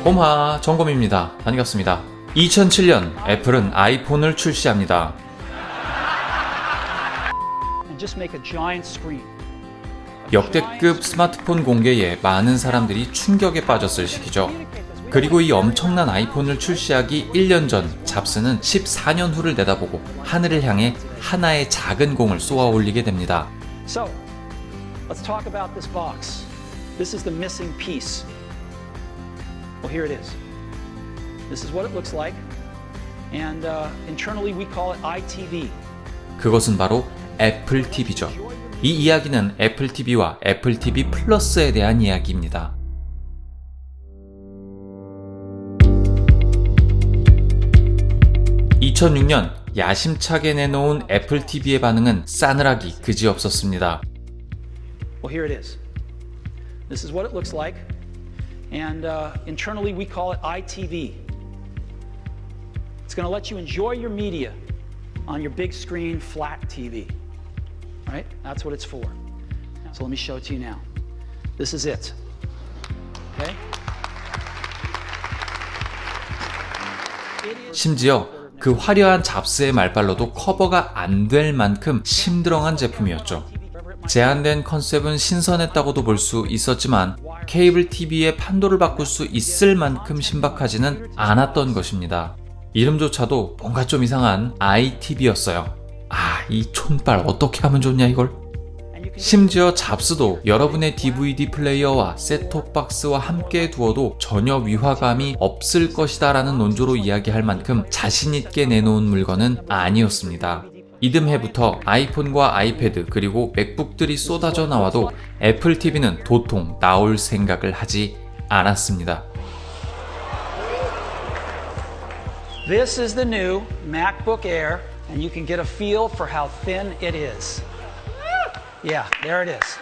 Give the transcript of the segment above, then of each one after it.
홈하 정검입니다. 반갑습니다. 2007년 애플은 아이폰을 출시합니다. 역대급 스마트폰 공개에 많은 사람들이 충격에 빠졌을 시기죠. 그리고 이 엄청난 아이폰을 출시하기 1년 전 잡스는 14년 후를 내다보고 하늘을 향해 하나의 작은 공을 쏘아 올리게 됩니다. So, let's talk about this box. This is the missing piece. Well, here it is. This is what it looks like. And internally we call it iTV. 그것은 바로 애플 TV죠. 이 이야기는 애플 TV와 애플 TV 플러스에 대한 이야기입니다. (2006년) 야심차게 내놓은 애플 TV의 반응은 싸늘하기 그지없었습니다. Well, here it is. This is what it looks like. And internally we call it iTV. It's going to let you enjoy your media on your big screen flat TV. Right? That's what it's for. So let me show it to you now. This is it. Okay? 심지어 그 화려한 잡스의 말발로도 커버가 안 될 만큼 심드렁한 제품이었죠. 제한된 컨셉은 신선했다고도 볼 수 있었지만 케이블 TV의 판도를 바꿀 수 있을 만큼 신박하지는 않았던 것입니다. 이름조차도 뭔가 좀 이상한 iTV였어요. 이 촌빨 어떻게 하면 좋냐 이걸? 심지어 잡스도 여러분의 DVD 플레이어와 셋톱박스와 함께 두어도 전혀 위화감이 없을 것이다 라는 논조로 이야기할 만큼 자신있게 내놓은 물건은 아니었습니다. 이듬해부터 아이폰과 아이패드 그리고 맥북들이 쏟아져 나와도 애플 TV는 도통 나올 생각을 하지 않았습니다. This is the new MacBook Air, and you can get a feel for how thin it is. Yeah, there it is.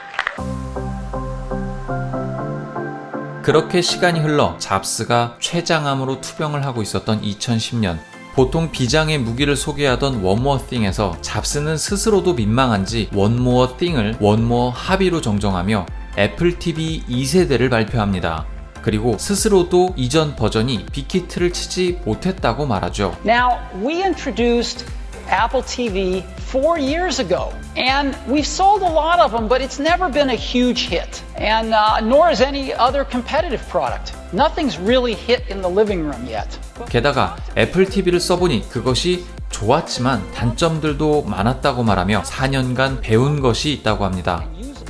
그렇게 시간이 흘러 잡스가 췌장암으로 투병을 하고 있었던 2010년, 보통 비장의 무기를 소개하던 One More Thing에서 잡스는 스스로도 민망한지 One More Thing을 One More 합의로 정정하며 애플 TV 2세대를 발표합니다. 그리고 스스로도 이전 버전이 빅히트를 치지 못했다고 말하죠. Now, we introduced Apple TV 4 years ago, and we've sold a lot of them, but it's never been a huge hit, and nor is any other competitive product. Nothing's really hit in the living room yet. 게다가 애플 TV를 써보니 그것이 좋았지만 단점들도 많았다고 말하며 4년간 배운 것이 있다고 합니다.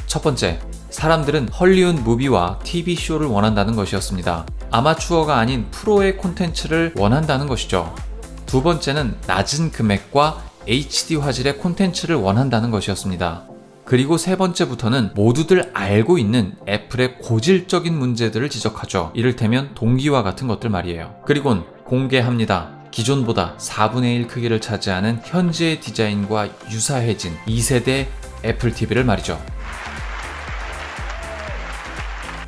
첫 번째, 사람들은 헐리우드 무비와 TV쇼를 원한다는 것이었습니다. 아마추어가 아닌 프로의 콘텐츠를 원한다는 것이죠. 두 번째는 낮은 금액과 HD 화질의 콘텐츠를 원한다는 것이었습니다. 그리고 세 번째부터는 모두들 알고 있는 애플의 고질적인 문제들을 지적하죠. 이를테면 동기화 같은 것들 말이에요. 그리곤 공개합니다. 기존보다 4분의 1 크기를 차지하는 현재의 디자인과 유사해진 2세대 애플 TV를 말이죠.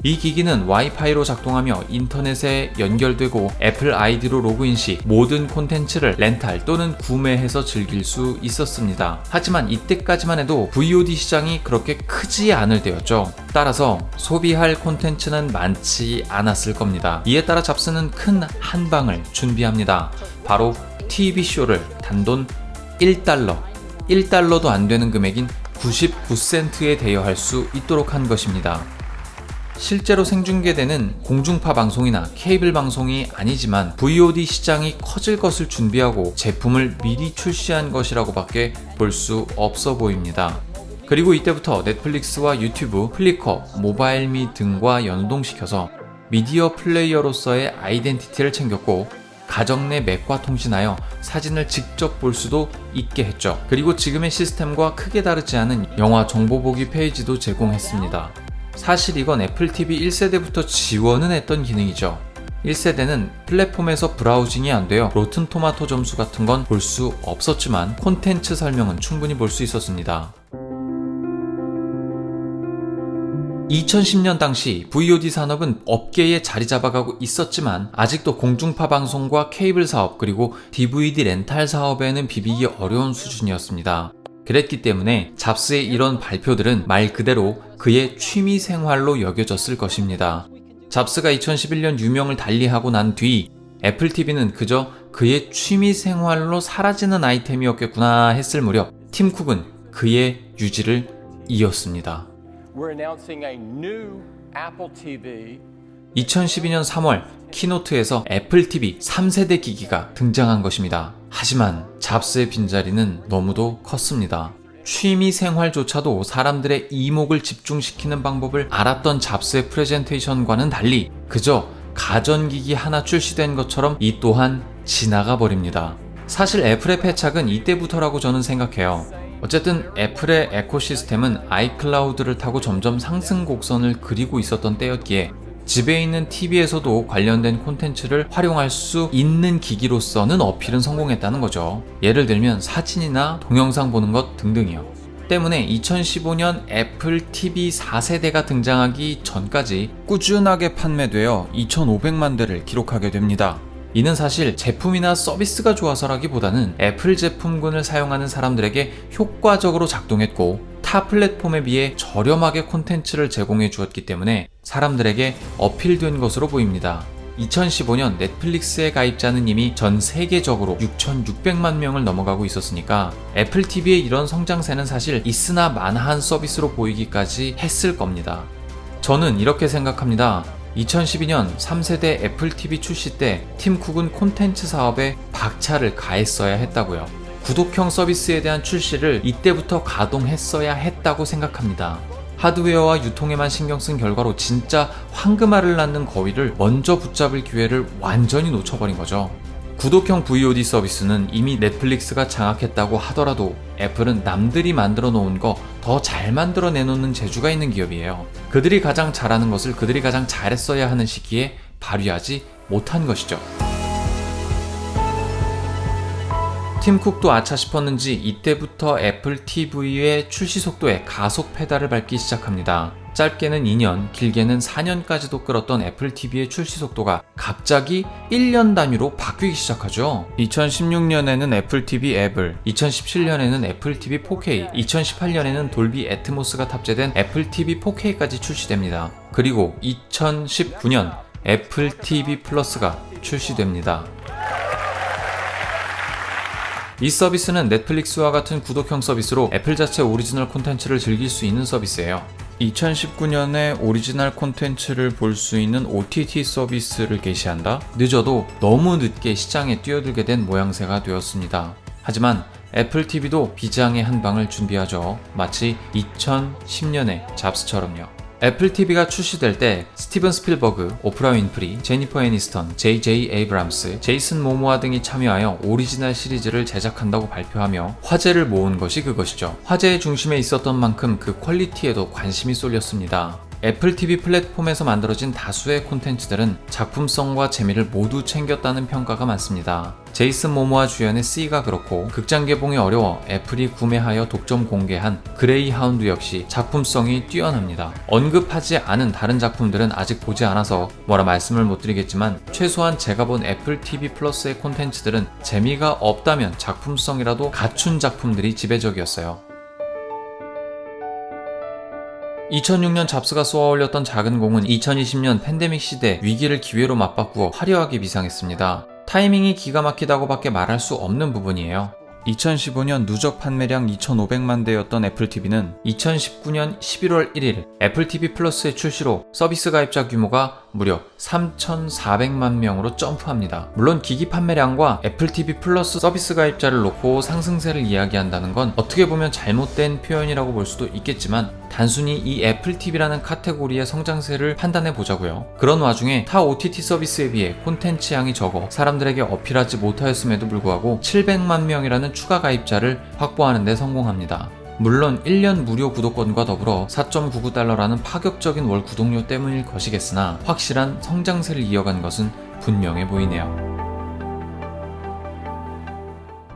이 기기는 와이파이로 작동하며 인터넷에 연결되고 애플 아이디로 로그인 시 모든 콘텐츠를 렌탈 또는 구매해서 즐길 수 있었습니다. 하지만 이때까지만 해도 VOD 시장이 그렇게 크지 않을 때였죠. 따라서 소비할 콘텐츠는 많지 않았을 겁니다. 이에 따라 잡스는 큰 한방을 준비합니다. 바로 TV쇼를 단돈 $1도 안 되는 금액인 99센트에 대여할 수 있도록 한 것입니다. 실제로 생중계되는 공중파 방송이나 케이블 방송이 아니지만 VOD 시장이 커질 것을 준비하고 제품을 미리 출시한 것이라고 밖에 볼 수 없어 보입니다. 그리고 이때부터 넷플릭스와 유튜브, 플리커, 모바일미 등과 연동시켜서 미디어 플레이어로서의 아이덴티티를 챙겼고 가정 내 맥과 통신하여 사진을 직접 볼 수도 있게 했죠. 그리고 지금의 시스템과 크게 다르지 않은 영화 정보보기 페이지도 제공했습니다. 사실 이건 애플 TV 1세대부터 지원은 했던 기능이죠. 1세대는 플랫폼에서 브라우징이 안 되어 로튼 토마토 점수 같은 건 볼 수 없었지만 콘텐츠 설명은 충분히 볼 수 있었습니다. 2010년 당시 VOD 산업은 업계에 자리 잡아가고 있었지만 아직도 공중파 방송과 케이블 사업 그리고 DVD 렌탈 사업에는 비비기 어려운 수준이었습니다. 그랬기 때문에 잡스의 이런 발표들은 말 그대로 그의 취미 생활로 여겨졌을 것입니다. 잡스가 2011년 유명을 달리하고 난 뒤 애플 TV는 그저 그의 취미 생활로 사라지는 아이템이었겠구나 했을 무렵 팀 쿡은 그의 유지를 이었습니다. We're announcing a new Apple TV. 2012년 3월 키노트에서 애플 TV 3세대 기기가 등장한 것입니다. 하지만 잡스의 빈자리는 너무도 컸습니다. 취미 생활조차도 사람들의 이목을 집중시키는 방법을 알았던 잡스의 프레젠테이션과는 달리 그저 가전기기 하나 출시된 것처럼 이 또한 지나가 버립니다. 사실 애플의 패착은 이때부터라고 저는 생각해요. 어쨌든 애플의 에코시스템은 아이클라우드를 타고 점점 상승 곡선을 그리고 있었던 때였기에 집에 있는 TV에서도 관련된 콘텐츠를 활용할 수 있는 기기로서는 어필은 성공했다는 거죠. 예를 들면 사진이나 동영상 보는 것 등등이요. 때문에 2015년 애플 TV 4세대가 등장하기 전까지 꾸준하게 판매되어 2,500만 대를 기록하게 됩니다. 이는 사실 제품이나 서비스가 좋아서라기보다는 애플 제품군을 사용하는 사람들에게 효과적으로 작동했고 타 플랫폼에 비해 저렴하게 콘텐츠를 제공해 주었기 때문에 사람들에게 어필된 것으로 보입니다. 2015년 넷플릭스의 가입자는 이미 전 세계적으로 6,600만 명을 넘어가고 있었으니까 애플 TV의 이런 성장세는 사실 있으나 마나한 서비스로 보이기까지 했을 겁니다. 저는 이렇게 생각합니다. 2012년 3세대 애플 TV 출시 때 팀 쿡은 콘텐츠 사업에 박차를 가했어야 했다고요. 구독형 서비스에 대한 출시를 이때부터 가동했어야 했다고 생각합니다. 하드웨어와 유통에만 신경 쓴 결과로 진짜 황금알을 낳는 거위를 먼저 붙잡을 기회를 완전히 놓쳐버린 거죠. 구독형 VOD 서비스는 이미 넷플릭스가 장악했다고 하더라도 애플은 남들이 만들어 놓은 거 더 잘 만들어 내놓는 재주가 있는 기업이에요. 그들이 가장 잘하는 것을 그들이 가장 잘했어야 하는 시기에 발휘하지 못한 것이죠. 팀 쿡도 아차 싶었는지 이때부터 애플 TV의 출시 속도에 가속 페달을 밟기 시작합니다. 짧게는 2년, 길게는 4년까지도 끌었던 애플 TV의 출시 속도가 갑자기 1년 단위로 바뀌기 시작하죠. 2016년에는 애플 TV 앱을, 2017년에는 애플 TV 4K, 2018년에는 돌비 애트모스가 탑재된 애플 TV 4K까지 출시됩니다. 그리고 2019년 애플 TV 플러스가 출시됩니다. 이 서비스는 넷플릭스와 같은 구독형 서비스로 애플 자체 오리지널 콘텐츠를 즐길 수 있는 서비스예요. 2019년에 오리지널 콘텐츠를 볼 수 있는 OTT 서비스를 게시한다? 늦어도 너무 늦게 시장에 뛰어들게 된 모양새가 되었습니다. 하지만 애플 TV도 비장의 한 방을 준비하죠. 마치 2010년의 잡스처럼요. 애플 TV가 출시될 때 스티븐 스필버그, 오프라 윈프리, 제니퍼 애니스턴, J.J. 에이브람스, 제이슨 모모아 등이 참여하여 오리지널 시리즈를 제작한다고 발표하며 화제를 모은 것이 그것이죠. 화제의 중심에 있었던 만큼 그 퀄리티에도 관심이 쏠렸습니다. 애플 TV 플랫폼에서 만들어진 다수의 콘텐츠들은 작품성과 재미를 모두 챙겼다는 평가가 많습니다. 제이슨 모모아 주연의 C가 그렇고 극장 개봉이 어려워 애플이 구매하여 독점 공개한 그레이하운드 역시 작품성이 뛰어납니다. 언급하지 않은 다른 작품들은 아직 보지 않아서 뭐라 말씀을 못 드리겠지만 최소한 제가 본 애플 TV 플러스의 콘텐츠들은 재미가 없다면 작품성이라도 갖춘 작품들이 지배적이었어요. 2006년 잡스가 쏘아올렸던 작은 공은 2020년 팬데믹 시대 위기를 기회로 맞바꾸어 화려하게 비상했습니다. 타이밍이 기가 막히다고 밖에 말할 수 없는 부분이에요. 2015년 누적 판매량 2,500만 대였던 애플 TV는 2019년 11월 1일 애플 TV 플러스의 출시로 서비스 가입자 규모가 무려 3,400만 명으로 점프합니다. 물론 기기 판매량과 애플 TV 플러스 서비스 가입자를 놓고 상승세를 이야기한다는 건 어떻게 보면 잘못된 표현이라고 볼 수도 있겠지만 단순히 이 애플 TV라는 카테고리의 성장세를 판단해 보자고요. 그런 와중에 타 OTT 서비스에 비해 콘텐츠 양이 적어 사람들에게 어필하지 못하였음에도 불구하고 700만 명이라는 추가 가입자를 확보하는 데 성공합니다. 물론 1년 무료 구독권과 더불어 4.99달러라는 파격적인 월 구독료 때문일 것이겠으나 확실한 성장세를 이어간 것은 분명해 보이네요.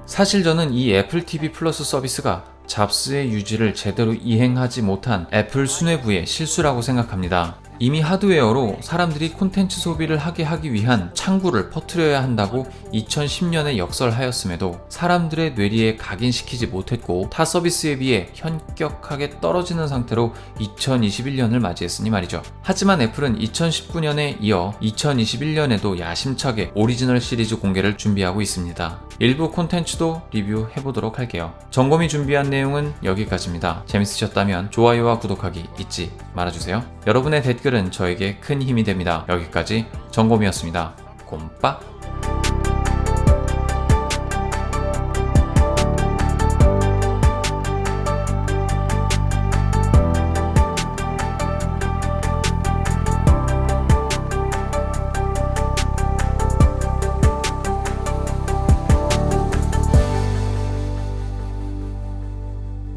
사실 저는 이 애플 TV 플러스 서비스가 잡스의 유지를 제대로 이행하지 못한 애플 수뇌부의 실수라고 생각합니다. 이미 하드웨어로 사람들이 콘텐츠 소비를 하게 하기 위한 창구를 퍼뜨려야 한다고 2010년에 역설하였음에도 사람들의 뇌리에 각인시키지 못했고 타 서비스에 비해 현격하게 떨어지는 상태로 2021년을 맞이했으니 말이죠. 하지만 애플은 2019년에 이어 2021년에도 야심차게 오리지널 시리즈 공개를 준비하고 있습니다. 일부 콘텐츠도 리뷰해보도록 할게요. 점검이 준비한 내용은 여기까지입니다. 재밌으셨다면 좋아요와 구독하기 잊지 말아주세요. 여러분의 댓글은 저에게 큰 힘이 됩니다. 여기까지 점검이었습니다. 꼼빡.